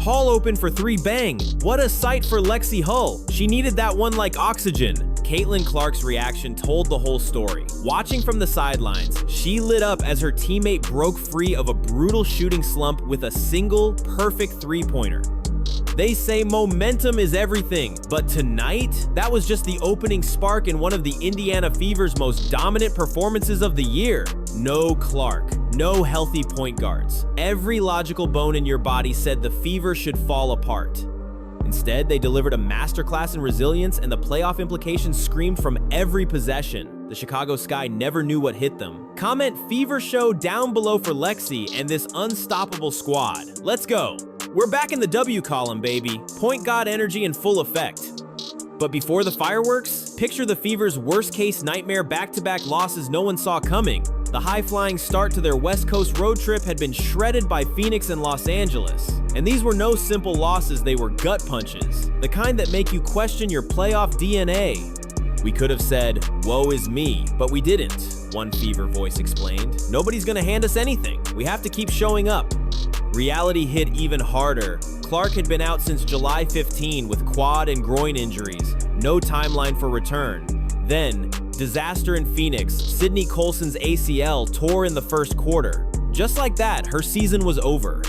Hull opened for 3, bang! What a sight for Lexi Hull. She needed that one like oxygen. Caitlin Clark's reaction told the whole story. Watching from the sidelines, she lit up as her teammate broke free of a brutal shooting slump with a single, perfect three-pointer. They say momentum is everything, but tonight, that was just the opening spark in one of the Indiana Fever's most dominant performances of the year. No Clark, no healthy point guards. Every logical bone in your body said the Fever should fall apart. Instead, they delivered a masterclass in resilience, and the playoff implications screamed from every possession. The Chicago Sky never knew what hit them. Comment Fever Show down below for Lexi and this unstoppable squad. Let's go. We're back in the W column, baby. Point God energy in full effect. But before the fireworks, picture the Fever's worst-case nightmare back-to-back losses no one saw coming. The high-flying start to their West Coast road trip had been shredded by Phoenix and Los Angeles. And these were no simple losses, they were gut punches. The kind that make you question your playoff DNA. We could have said, woe is me, but we didn't, one Fever voice explained. Nobody's gonna hand us anything. We have to keep showing up. Reality hit even harder. Clark had been out since July 15 with quad and groin injuries. No timeline for return. Then, disaster in Phoenix. Sydney Colson's ACL tore in the first quarter. Just like that, her season was over.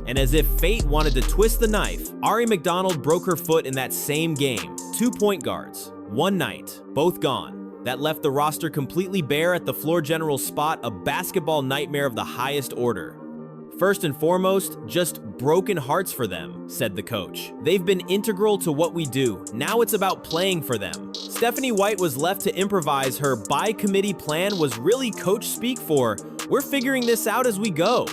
And as if fate wanted to twist the knife, Ari McDonald broke her foot in that same game. 2 point guards. One night. Both gone. That left the roster completely bare at the floor general spot, a basketball nightmare of the highest order. First and foremost, just broken hearts for them, said the coach. They've been integral to what we do. Now it's about playing for them. Stephanie White was left to improvise. Her by-committee plan was really coach speak for, we're figuring this out as we go.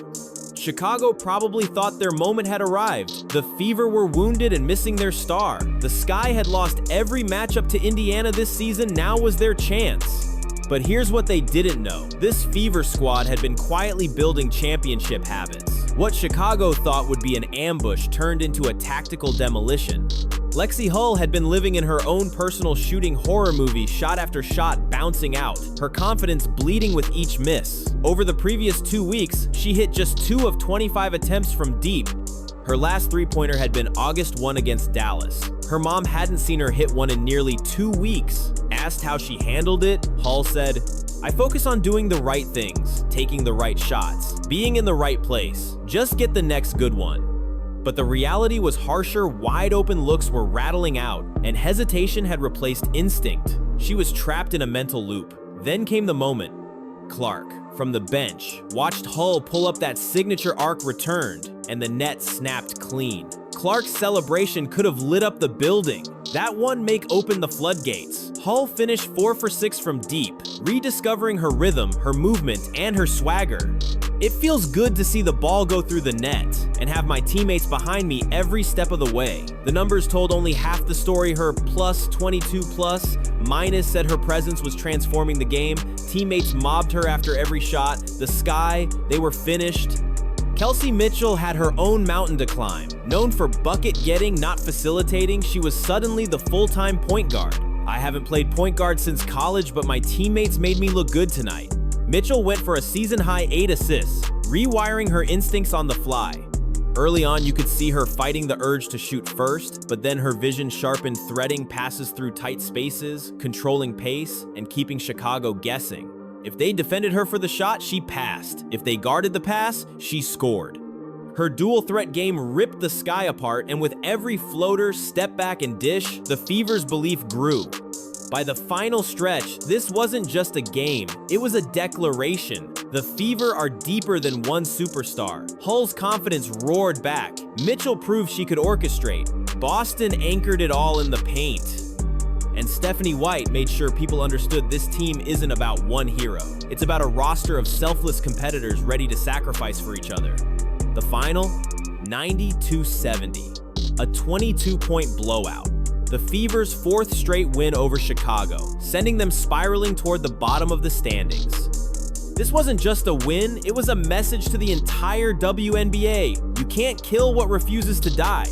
Chicago probably thought their moment had arrived. The Fever were wounded and missing their star. The Sky had lost every matchup to Indiana this season. Now was their chance. But here's what they didn't know. This Fever squad had been quietly building championship habits. What Chicago thought would be an ambush turned into a tactical demolition. Lexi Hull had been living in her own personal shooting horror movie, shot after shot bouncing out, her confidence bleeding with each miss. Over the previous 2 weeks, she hit just 2 of 25 attempts from deep. Her last three-pointer had been August 1 against Dallas. Her mom hadn't seen her hit one in nearly 2 weeks. Asked how she handled it, Hull said, I focus on doing the right things, taking the right shots, being in the right place. Just get the next good one. But the reality was harsher. Wide open looks were rattling out, and hesitation had replaced instinct. She was trapped in a mental loop. Then came the moment. Clark, from the bench, watched Hull pull up that signature arc returned, and the net snapped clean. Clark's celebration could have lit up the building. That one make open the floodgates. Hull finished 4 for 6 from deep, rediscovering her rhythm, her movement, and her swagger. It feels good to see the ball go through the net and have my teammates behind me every step of the way. The numbers told only half the story. Her plus 22 plus minus said her presence was transforming the game. Teammates mobbed her after every shot. The Sky, they were finished. Kelsey Mitchell had her own mountain to climb. Known for bucket getting, not facilitating, she was suddenly the full-time point guard. I haven't played point guard since college, but my teammates made me look good tonight. Mitchell went for a season-high 8 assists, rewiring her instincts on the fly. Early on, you could see her fighting the urge to shoot first, but then her vision sharpened, threading passes through tight spaces, controlling pace, and keeping Chicago guessing. If they defended her for the shot, she passed. If they guarded the pass, she scored. Her dual threat game ripped the Sky apart, and with every floater, step back, and dish, the Fever's belief grew. By the final stretch, this wasn't just a game, it was a declaration. The Fever are deeper than one superstar. Hull's confidence roared back. Mitchell proved she could orchestrate. Boston anchored it all in the paint. And Stephanie White made sure people understood this team isn't about one hero. It's about a roster of selfless competitors ready to sacrifice for each other. The final, 92-70, a 22-point blowout. The Fever's 4th straight win over Chicago, sending them spiraling toward the bottom of the standings. This wasn't just a win, it was a message to the entire WNBA. You can't kill what refuses to die.